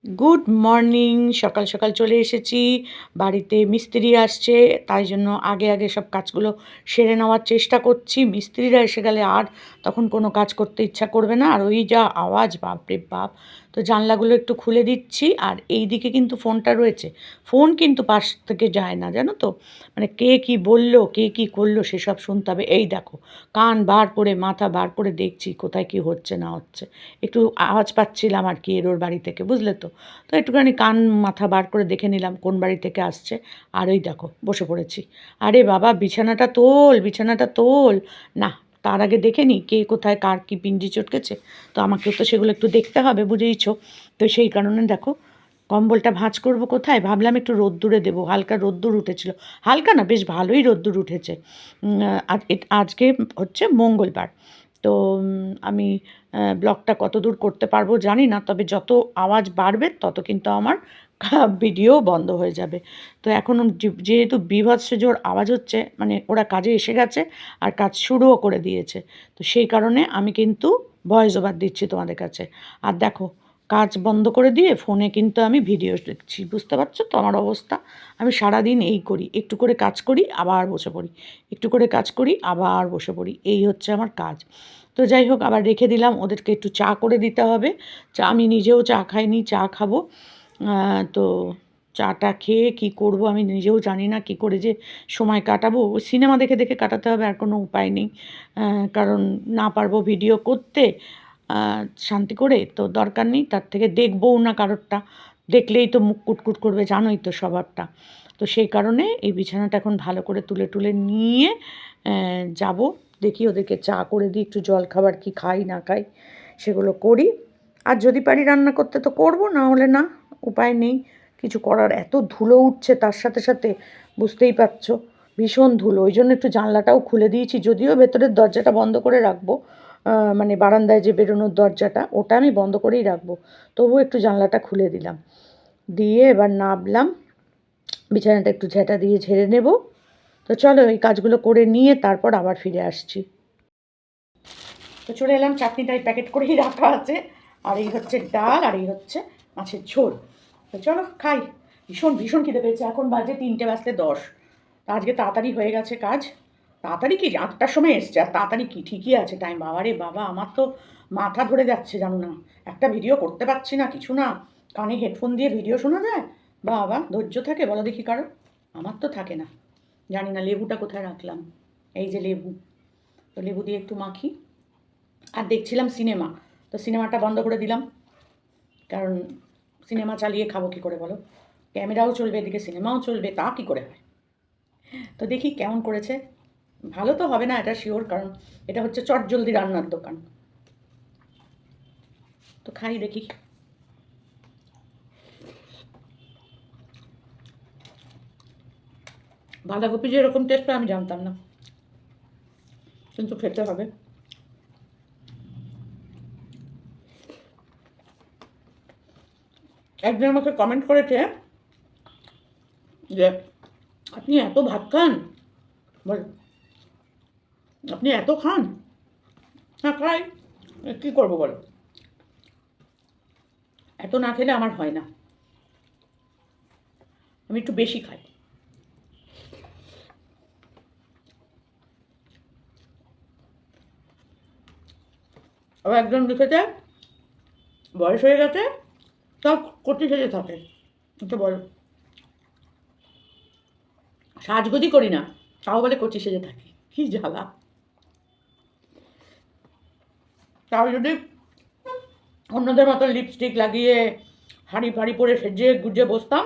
Good morning. সকাল সকাল চলে এসেছি। বাড়িতে মিস্ত্রি আসছে, তাই জন্য আগে আগে সব কাজগুলো সেরে নেওয়ার চেষ্টা করছি। মিস্ত্রিরা এসে গেলে আর তখন কোনো কাজ করতে ইচ্ছা করবে না। আর ওই যা আওয়াজ, বাপরে বাপ! তো জানলাগুলো একটু খুলে দিচ্ছি। আর এই দিকে কিন্তু ফোনটা রয়েছে। ফোন কিন্তু পাশ থেকে যায় না, জানো তো? মানে কে কী বলল, কে কী করলো সেসব শুনতে হবে। এই দেখো, কান বার করে, মাথা বার করে দেখছি কোথায় কী হচ্ছে না হচ্ছে। একটু আওয়াজ পাচ্ছিলাম আর কি এর ওর বাড়ি থেকে, বুঝলে তো? তো একটুখানি কান মাথা বার করে দেখে নিলাম কোন বাড়ি থেকে আসছে। আর ওই দেখো বসে পড়েছি। আরে বাবা, বিছানাটা তোল, বিছানাটা তোল। না, তার আগে দেখে নিই কে কোথায় কার কী পিঞ্জি চটকেছে। তো আমাকে তো সেগুলো একটু দেখতে হবে, বুঝেইছো। তো সেই কারণে দেখো, কম্বলটা ভাঁজ করব কোথায়, ভাবলাম একটু রোদ্দুরে দেবো। হালকা রোদ্দুর উঠেছিল, হালকা না, বেশ ভালোই রোদ্দুর উঠেছে। আজকে হচ্ছে মঙ্গলবার। তো আমি ব্লগটা কতদূর করতে পারবো জানি না, তবে যত আওয়াজ বাড়বে তত কিন্তু আমার ভিডিও বন্ধ হয়ে যাবে। তো এখন যেহেতু বীভৎস জোর আওয়াজ হচ্ছে, মানে ওরা কাজে এসে গেছে আর কাজ শুরুও করে দিয়েছে, তো সেই কারণে আমি কিন্তু ভয়েস ওভার দিচ্ছি তোমাদের কাছে। আর দেখো, কাজ বন্ধ করে দিয়ে ফোনে কিন্তু আমি ভিডিও দেখছি, বুঝতে পারছো তো আমার অবস্থা। আমি সারাদিন এই করি, একটু করে কাজ করি আবার বসে পড়ি, একটু করে কাজ করি আবার বসে পড়ি, এই হচ্ছে আমার কাজ। তো যাই হোক, আবার রেখে দিলাম, ওদেরকে একটু চা করে দিতে হবে। চা, আমি নিজেও চা খাইনি, চা খাবো। তো চাটা খেয়ে কী করব আমি নিজেও জানি না, কী করে যে সময় কাটাবো। সিনেমা দেখে দেখে কাটাতে হবে, আর কোনো উপায় নেই। কারণ না পারবো ভিডিও করতে শান্তি করে, তো দরকার নেই, তার থেকে দেখবও না কারোরটা। দেখলেই তো মুখ কুটকুট করবে, জানোই তো স্বভাবটা। তো সেই কারণে এই বিছানাটা এখন ভালো করে তুলে টুলে নিয়ে যাব। দেখি ওদেরকে চা করে দিই, একটু জল খাবার কি খাই না খাই সেগুলো করি। আর যদি পারি রান্না করতে তো করব, না হলে না, উপায় নেই কিছু করার। এত ধুলো উঠছে তার সাথে সাথে, বুঝতেই পারছো, ভীষণ ধুলো। ওই জন্য একটু জানলাটাও খুলে দিয়েছি, যদিও ভেতরের দরজাটা বন্ধ করে রাখবো। মানে বারান্দায় যে বেরোনোর দরজাটা, ওটা আমি বন্ধ করেই রাখবো। তবুও একটু জানলাটা খুলে দিলাম, দিয়ে এবার নামলাম, বিছানাটা একটু ঝেঁটা দিয়ে ঝেড়ে নেব। তো চলো এই কাজগুলো করে নিয়ে তারপর আবার ফিরে আসছি। তো চলে এলাম, চাটনিটা এই প্যাকেট করেই রাখা আছে। আর এই হচ্ছে ডাল, আর এই হচ্ছে মাছের ঝোল। তো চলো খাই। ভীষণ ভীষণ খিদে পেয়েছে, এখন বাজে 3:10। তা আজকে তাড়াতাড়ি হয়ে গেছে কাজ। তাড়াতাড়ি কি, 8টার সময় এসছে, আর তাড়াতাড়ি কি, ঠিকই আছে টাইম। বাবা রে বাবা, আমার তো মাথা ধরে যাচ্ছে জানো না। একটা ভিডিও করতে পারছি না, কিছু না। কানে হেডফোন দিয়ে ভিডিও শোনা যায়? বাবা, ধৈর্য থাকে বলো দেখি কারো? আমার তো থাকে না। জানি না লেবুটা কোথায় রাখলাম। এই যে লেবু, তো লেবু দিয়ে একটু মাখি। আর দেখছিলাম সিনেমা, তো সিনেমাটা বন্ধ করে দিলাম। কারণ সিনেমা চালিয়ে খাবো কী করে বলো? ক্যামেরাও চলবে, এদিকে সিনেমাও চলবে, তা কী করে হয়? তো দেখি কেমন করেছে। ভালো তো হবে না এটা শিওর, কারণ এটা হচ্ছে চটজলদি রান্নার দোকান। তো খাই দেখি। বাঁধাকপি যে এরকম টেস্ট হয় আমি জানতাম না, কিন্তু খেতে হবে। একজন আমাকে কমেন্ট করেছে যে আপনি এত ভাত খান, বল, আপনি এত খান? হ্যাঁ খাই, কী করবো বলো, এত না খেলে আমার হয় না, আমি একটু বেশি খাই। আবার একজন লিখেছে বয়স হয়ে গেছে সব কচি সেজে থাকে। তো বলো, সাজগোজি করি না, তাও বলে কচি সেজে থাকি, কি জ্বালা। তাও যদি অন্যদের মতো লিপস্টিক লাগিয়ে হাঁড়ি ফাড়ি পরে সেজে গুজে বসতাম,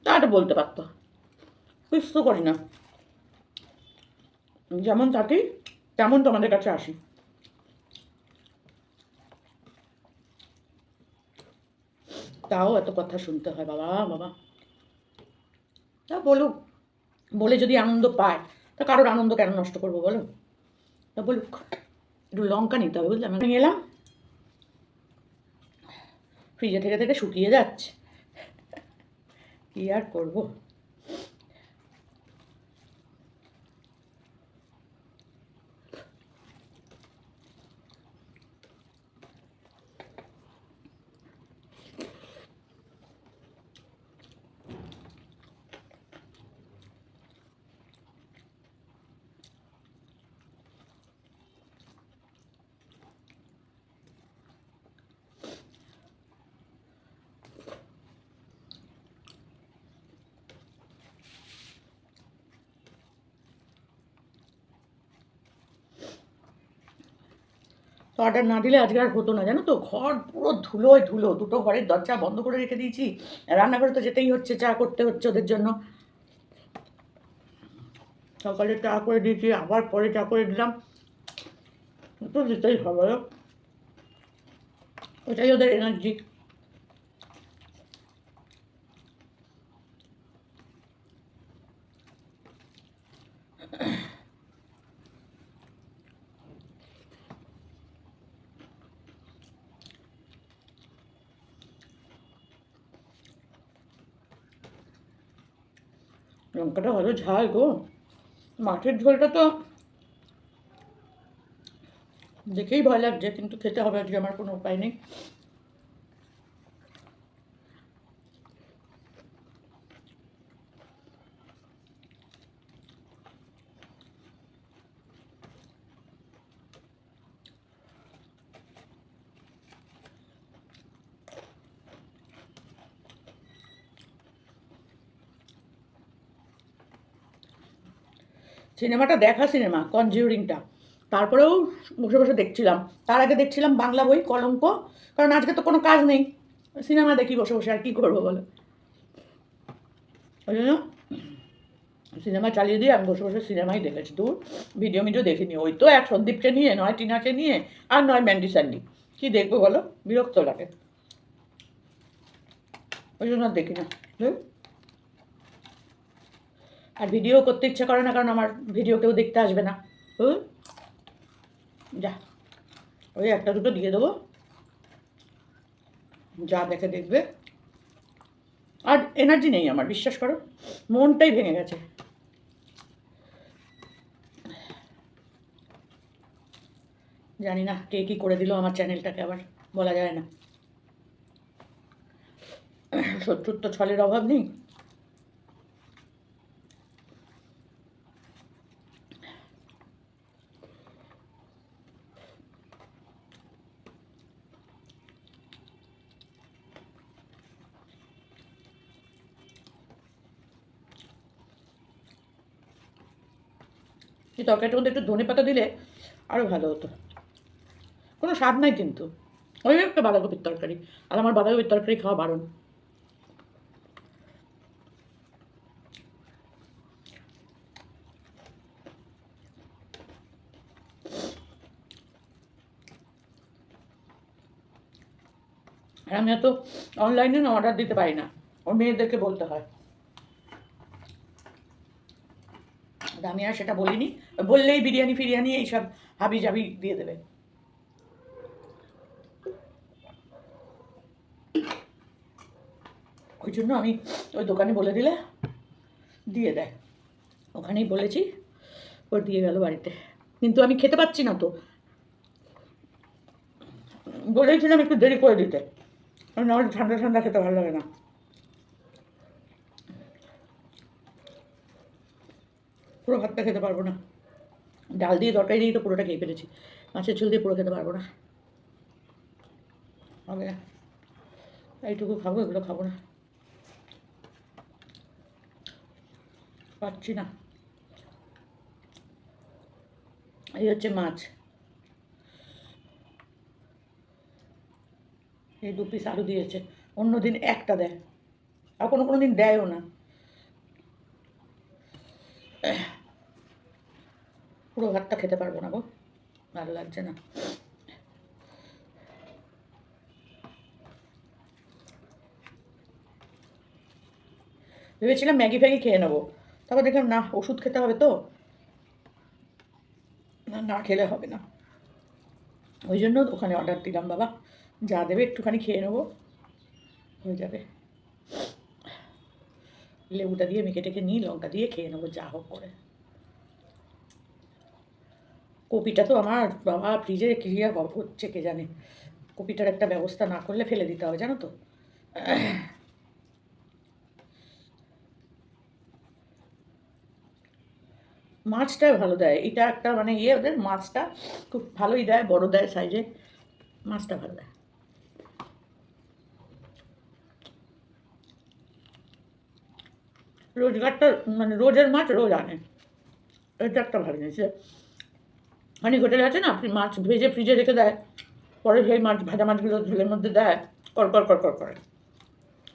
তাহলে বলতে পারতো। কিচ্ছু করি না, যেমন থাকি তেমন তোমাদের কাছে আসি। তাও এত কথা শুনতে হয়, বাবা বাবা। তা বলুক, বলে যদি আনন্দ পায়, তা কারোর আনন্দ কেন নষ্ট করবো বলো? তা বলুক। একটু লঙ্কা নিতে হবে, বুঝলাম, আমি এলাম, ফ্রিজে থেকে থেকে শুকিয়ে যাচ্ছে, কী আর করবো। অর্ডার না দিলে আজকে আর হতো না, জানো তো। ঘর পুরো ধুলোয় ধুলো, দুটো ঘরের দরজা বন্ধ করে রেখে দিয়েছি। রান্নাঘরে তো যেতেই হচ্ছে, চা করতে হচ্ছে ওদের জন্য। সকালে চা করে দিয়েছি, আবার পরে চা করে দিলাম, তো দিতেই হবে, ওটাই ওদের এনার্জি। লঙ্কাটা ভালো ঝাল গো। মাছের ঝোলটা তো দেখেই ভয় লাগছে, কিন্তু খেতে হবে আজকে, আমার কোনো উপায় নেই। সিনেমাটা দেখা সিনেমা কনজিউরিংটা, তারপরেও বসে বসে দেখছিলাম। তার আগে দেখছিলাম বাংলা বই কলঙ্ক, কারণ আজকে তো কোনো কাজ নেই, সিনেমা দেখি বসে বসে, আর কী করবো বলো। ওই জন্য সিনেমা চালিয়ে দিয়ে আমি বসে বসে সিনেমাই দেখেছি। দূর ভিডিও মিডিও দেখিনি, ওই তো এক সন্দীপকে নিয়ে, নয় টিনাকে নিয়ে, আর নয় ম্যান্ডি স্যান্ডি, কী দেখবো বলো, বিরক্ত লাগে, ওই জন্য আর দেখি না। আর ভিডিও করতে ইচ্ছা করে না, কারণ আমার ভিডিও কেউ দেখতে আসবে না। যা, ওই একটা দুটো দিয়ে দেবো, যা দেখে দেখবে। আর এনার্জি নেই আমার, বিশ্বাস করো, মনটাই ভেঙে গেছে। জানি না কে কী করে দিল আমার চ্যানেলটাকে, আবার বলা যায় না। শত্রুর তো ছলের অভাব নেই। এই তরকারিটার মধ্যে একটু ধনে পাতা দিলে আরও ভালো হতো। কোনো স্বাদ নাই কিন্তু, ওই একটা বাঁধাকপির তরকারি, আর আমার বাঁধাকপির তরকারি খাওয়া বারণ। আর আমি এত অনলাইনে না অর্ডার দিতে পারি না, ওর মেয়েদেরকে বলতে হয়। আমি আর সেটা বলিনি, বললেই বিরিয়ানি ফিরিয়ানি এইসব হাবি জাবি দিয়ে দেবে। ওই জন্য আমি ওই দোকানে বলে দিলে দিয়ে দেয়, ওখানেই বলেছি, ওর দিয়ে গেল বাড়িতে। কিন্তু আমি খেতে পাচ্ছি না তো, বলেছিলাম একটু দেরি করে দিতে, কারণ আমার ঠান্ডা ঠান্ডা খেতে ভালো লাগে না। পুরো ভাতটা খেতে পারবো না, ডাল দিয়ে তরকারি দিয়ে তো পুরোটা খেয়ে ফেলেছি, মাছের ঝোল দিয়ে পুরো খেতে পারবো না। হবে না, এইটুকু খাবো, এগুলো খাবো না, পাচ্ছি না। এই হচ্ছে মাছ, এই 2 পিস আলু দিয়েছে, অন্য দিন একটা দেয়, আর কোনো কোনো দিন দেয়ও না। পুরো ভাতটা খেতে পারবো না গো, ভালো লাগছে না। ভেবেছিলাম ম্যাগি ফ্যাগি খেয়ে নেবো, তারপর দেখলাম না, ওষুধ খেতে হবে তো, না খেলে হবে না। ওই জন্য ওখানে অর্ডার দিলাম, বাবা যা দেবে একটুখানি খেয়ে নেবো, হয়ে যাবে। লেবুটা দিয়ে মেখে টেখে নিই, লঙ্কা দিয়ে খেয়ে নেবো যা হোক করে। কপিটা তো আমার বাবা ফ্রিজে ক্লিয়া হচ্ছে, কে জানে, কপিটার একটা ব্যবস্থা না করলে ফেলে দিতে হবে, জানো তো। মাছটা ভালো দেয়, এটা একটা মানে ইয়ে, ওদের মাছটা খুব ভালোই দেয়, বড় দেয় সাইজে, মাছটা ভালো দেয়। রোজগারটা মানে রোজের মাছ রোজ আনে, এটা একটা ভালো জিনিস। অনেক হোটেল আছে না, আপনি মাছ ভেজে ফ্রিজে রেখে দেয়, পরে সেই মাছ ভাজা মাছগুলো ঝোলের মধ্যে দেয়, কর কর কর কর করে।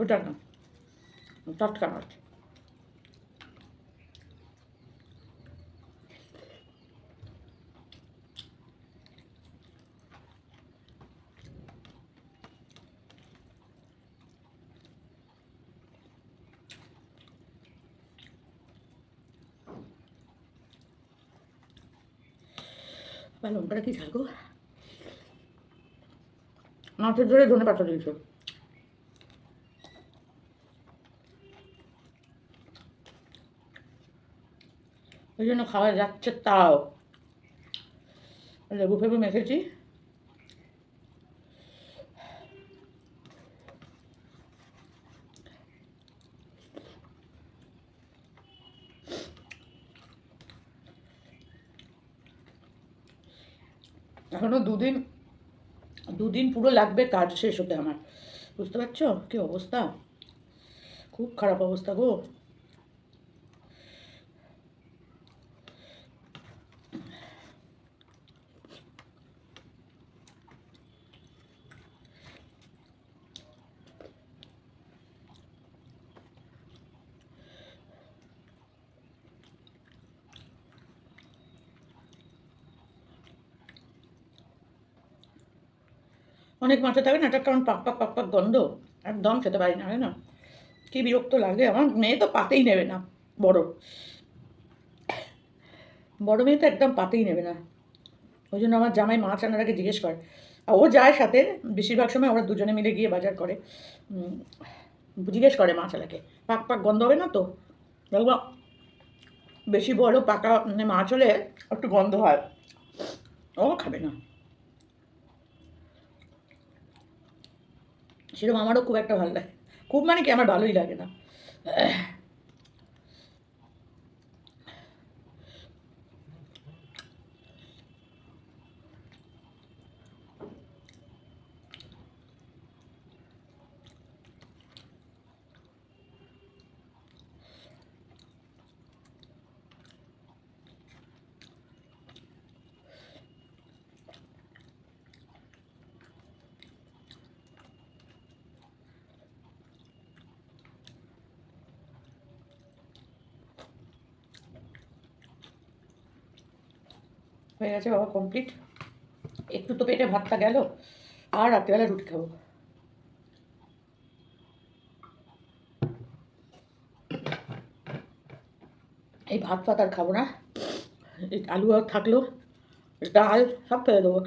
ওটা না, টাটকা মাছ। লঙ্কাটা কি ঝাল গো, মাছের ধরে ধনে পাতা দিয়েছে, ওই জন্য খাওয়া যাচ্ছে। তাও লেবু ফেবু মেখেছি। এখনো দুদিন পুরো লাগবে কাজ শেষ হতে আমার, বুঝতে পারছো কি অবস্থা, খুব খারাপ অবস্থা গো। অনেক মাছে থাকে না, এটা কেমন পাক পাক পাক পাক গন্ধ, একদম খেতে পারি না, না কি বিরক্ত লাগে। আমার মেয়ে তো পাতেই নেবে না, বড় বড় মেয়ে তো একদম পাতেই নেবে না। ওই জন্য আমার জামাই মাছ আনার আগে জিজ্ঞেস করে, আর ও যায় সাথে, বেশিরভাগ সময় ওরা দুজনে মিলে গিয়ে বাজার করে। জিজ্ঞেস করে মাছ আলাকে, পাক পাক গন্ধ হবে না তো। দেখবো বেশি বড় পাকা মানে মাছ হলে একটু গন্ধ হয়, ও খাবে না। সেরকম আমারও খুব একটা ভালো লাগে, খুব মানে কি আমার ভালোই লাগে না। হয়ে গেছে বাবা, কমপ্লিট। একটু তো পেটে ভাতটা গেল, আর রাত্রিবেলা রুটি খাবো। এই ভাত ফাত আর খাবো না, এই আলু আর থাকলো, ডাল সব ফেলে দেবো।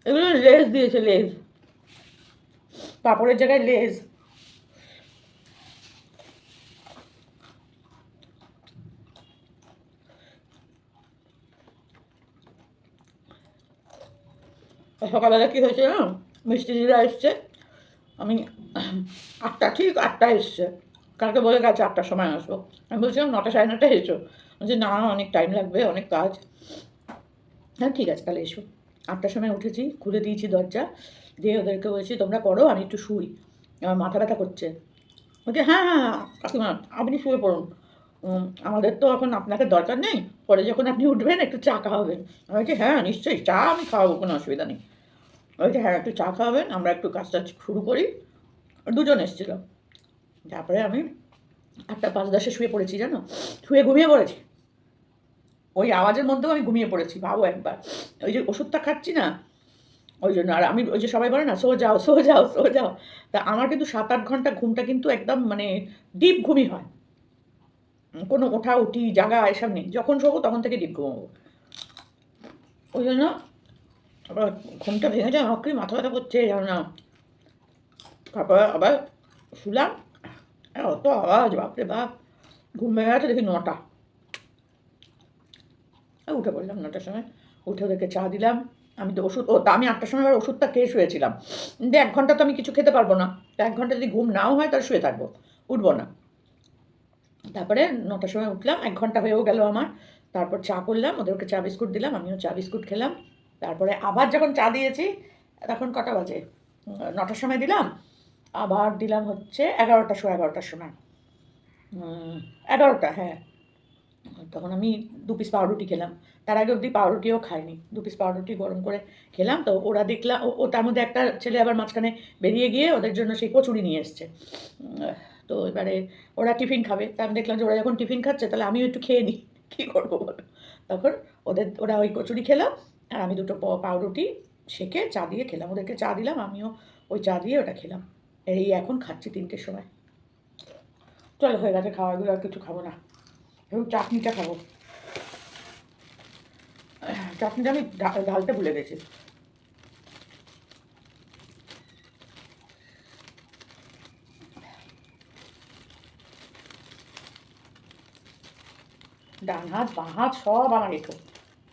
এগুলো লেজ দিয়েছে, লেজ, পাঁপড়ের জায়গায় লেজ। সকালবেলা কী হয়েছে না, মিস্ত্রিরা এসছে, আমি 8টা, ঠিক 8টায় এসছে, কালকে বলে গেছে 8টার সময় আসবো। আমি বলছিলাম 9টা, সাড়ে 9টায় এসো, বলছি না অনেক টাইম লাগবে, অনেক কাজ। হ্যাঁ ঠিক আছে তাহলে এসো। 8টার সময় উঠেছি, খুলে দিয়েছি দরজা, দিয়ে ওদেরকে বলছি তোমরা করো, আমি একটু শুই, আমার মাথা ব্যথা করছে। বলছে হ্যাঁ হ্যাঁ হ্যাঁ কাকিমা আপনি শুয়ে পড়ুন, আমাদের তো এখন আপনাকে দরকার নেই, পরে যখন আপনি উঠবেন একটু চা খাওয়াবেন। আমি বলছি হ্যাঁ নিশ্চয়ই, চা আমি খাওয়াবো, কোনো অসুবিধা নেই। বলছে হ্যাঁ একটু চা খাওয়াবেন, আমরা একটু কাজটা শুরু করি। দুজন এসেছিল, তারপরে আমি 8টা 5-10 শুয়ে পড়েছি, জানো, শুয়ে ঘুমিয়ে পড়েছি। ওই আওয়াজের মধ্যেও আমি ঘুমিয়ে পড়েছি, ভাবো একবার। ওই যে ওষুধটা খাচ্ছি না, ওই জন্য। আর আমি ওই যে সবাই বলে না সো যাও সো যাও সো যাও, তা আমার কিন্তু 7-8 ঘন্টা ঘুমটা কিন্তু একদম মানে ডিপ ঘুমই হয়, কোনো ওঠা উঠি জাগা এসব নেই, যখন শোবো তখন থেকে ডিপ ঘুমাবো। ওই জন্য আবার ঘুমটা ভেঙে যায়, আমার কি মাথা ব্যথা করছে জানো না। তারপরে আবার শুলাম, অত আওয়াজ, বাপরে বাপ, ঘুম ভেঙে গেছে দেখি 9টা। উঠে পড়লাম 9টার সময়, উঠে ওদেরকে চা দিলাম। আমি তো ওষুধ, তা আমি 8টার সময় আবার ওষুধটা খেয়ে শুয়েছিলাম, কিন্তু 1 ঘন্টা তো আমি কিছু খেতে পারবো না, তো 1 ঘন্টা যদি ঘুম নাও হয় তাহলে শুয়ে থাকবো, উঠবো না। তারপরে 9টার সময় উঠলাম, 1 ঘন্টা হয়েও গেল আমার। তারপর চা করলাম, ওদেরকে চা বিস্কুট দিলাম, আমিও চা বিস্কুট খেলাম। তারপরে আবার যখন চা দিয়েছি, তখন কটা বাজে, 9টার সময় দিলাম, আবার দিলাম হচ্ছে 11টা, 11:15 সময়, 11টা হ্যাঁ। তখন আমি 2 পিস পাউরুটি খেলাম। তার আগে অবধি পাউরুটিও খাইনি। 2 পিস পাউরুটি গরম করে খেলাম। তো ওরা দেখলাম ও তার মধ্যে একটা ছেলে আবার মাঝখানে বেরিয়ে গিয়ে ওদের জন্য সেই কচুরি নিয়ে এসছে। তো এবারে ওরা টিফিন খাবে। তা আমি দেখলাম যে ওরা যখন টিফিন খাচ্ছে তাহলে আমিও একটু খেয়ে নিই। কী করবো বলো? তখন ওরা ওই কচুরি খেলো আর আমি 2 টো পাউরুটি সেঁকে চা দিয়ে খেলাম। ওদেরকে চা দিলাম, আমিও ওই চা দিয়ে ওটা খেলাম। এই এখন খাচ্ছি 3টের সময়। চলো হয়ে গেছে খাওয়া, এগুলো আর কিছু খাবো না। এবং চাটনিটা খাবো। চাটনিটা আমি ঢালতে ভুলে গেছি। ডান হাত বাঁ হাত সব আমার এঁঠো,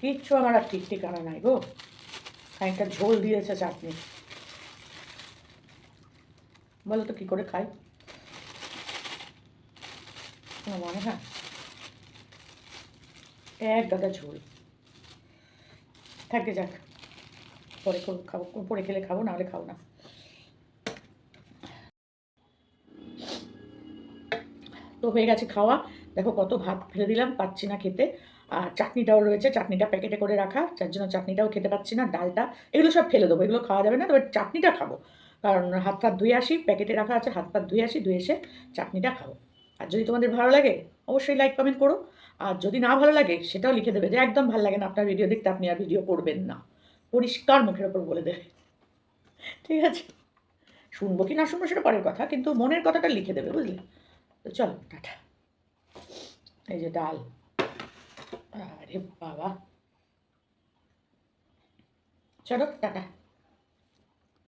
কিচ্ছু আমার আর ঠিক ঠিকানা নাই গো। খানিকটা ঝোল দিয়েছে চাটনি, বলো তো কী করে খাই? আমার মনে হয় এক গাদা ঝোল থাকে, যাক পরে খাবো, পরে খেলে খাবো, নাহলে খাবো না। তো হয়ে গেছে খাওয়া। দেখো কত ভাত ফেলে দিলাম, পাচ্ছি না খেতে। আর চাটনিটাও রয়েছে, চাটনিটা প্যাকেটে করে রাখা, যার জন্য চাটনিটাও খেতে পাচ্ছি না। ডালটা এগুলো সব ফেলে দেবো, এগুলো খাওয়া যাবে না, তবে চাটনিটা খাবো। কারণ হাত ফাত ধুয়ে আসি, প্যাকেটে রাখা আছে, হাত ফাত ধুয়ে আসি, ধুয়ে এসে চাটনিটা খাবো। আর যদি তোমাদের ভালো লাগে অবশ্যই লাইক কমেন্ট করো। আর যদি না ভালো লাগে সেটাও লিখে দেবে যে একদম ভালো লাগে না আপনার ভিডিও দেখতে, আপনি আর ভিডিও করবেন না। পরিষ্কার মুখের ওপর বলে দেবে, ঠিক আছে? শুনবো কি না শুনবো সেটা পরের কথা, কিন্তু মনের কথাটা লিখে দেবে, বুঝলে? তো চলো টাটা। এই যে ডাল, আরে বাবা, চলো টাটা।